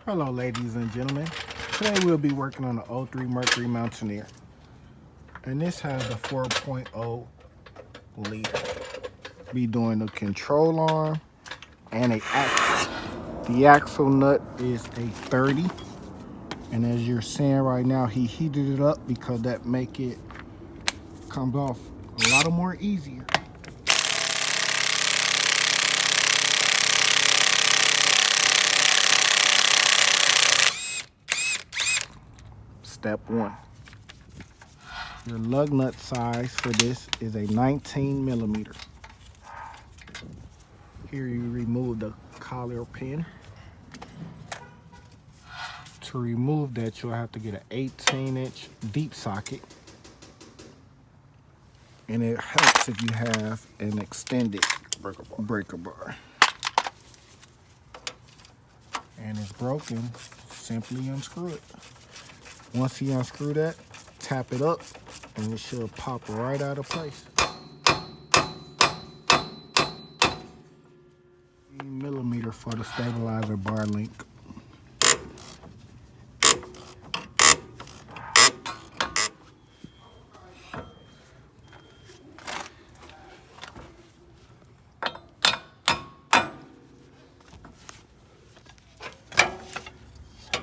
Hello ladies and gentlemen. Today we'll be working on the 03 Mercury Mountaineer. And this has the 4.0 liter. Be doing the control arm and a axle. The axle nut is a 30. And as you're seeing right now, he heated it up because that make it comes off a lot more easier. Step 1. Your lug nut size for this is a 19 millimeter. Here you remove the collar pin. To remove that, you'll have to get an 18-inch deep socket. And it helps if you have an extended breaker bar. And it's broken, simply unscrew it. Once you unscrew that, tap it up and it should pop right out of place. 18 millimeter for the stabilizer bar link.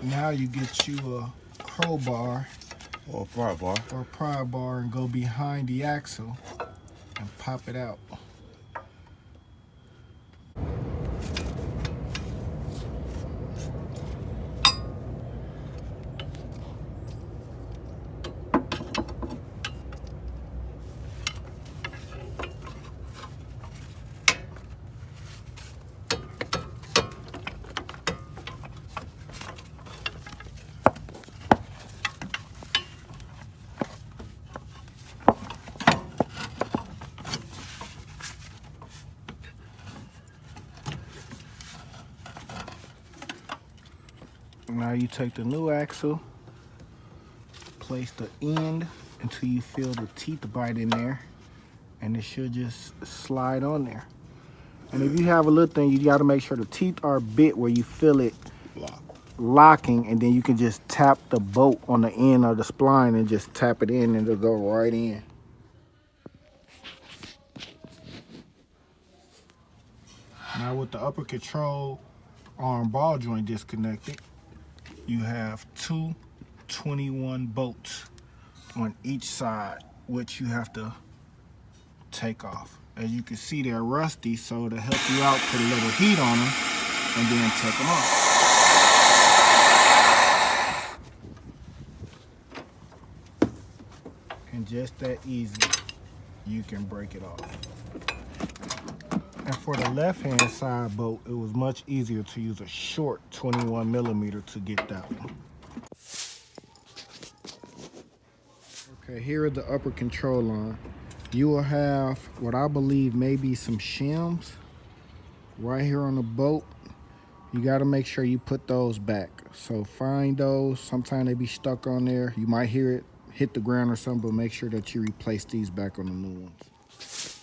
Now you get you a crowbar or a pry bar and go behind the axle and pop it out. Now you take the new axle, place the end until you feel the teeth bite in there, and it should just slide on there. And if you have a little thing, you got to make sure the teeth are bit where you feel it locking, and then you can just tap the bolt on the end of the spline and just tap it in and it'll go right in. Now with the upper control arm ball joint disconnected, you have two 21 bolts on each side, which you have to take off. As you can see, they're rusty, so to help you out, put a little heat on them and then take them off. And just that easy, you can break it off. And for the left-hand side bolt, it was much easier to use a short 21 millimeter to get that one. Okay, here is the upper control arm. You will have what I believe may be some shims right here on the bolt. You got to make sure you put those back. So find those. Sometimes they be stuck on there. You might hear it hit the ground or something, but make sure that you replace these back on the new ones.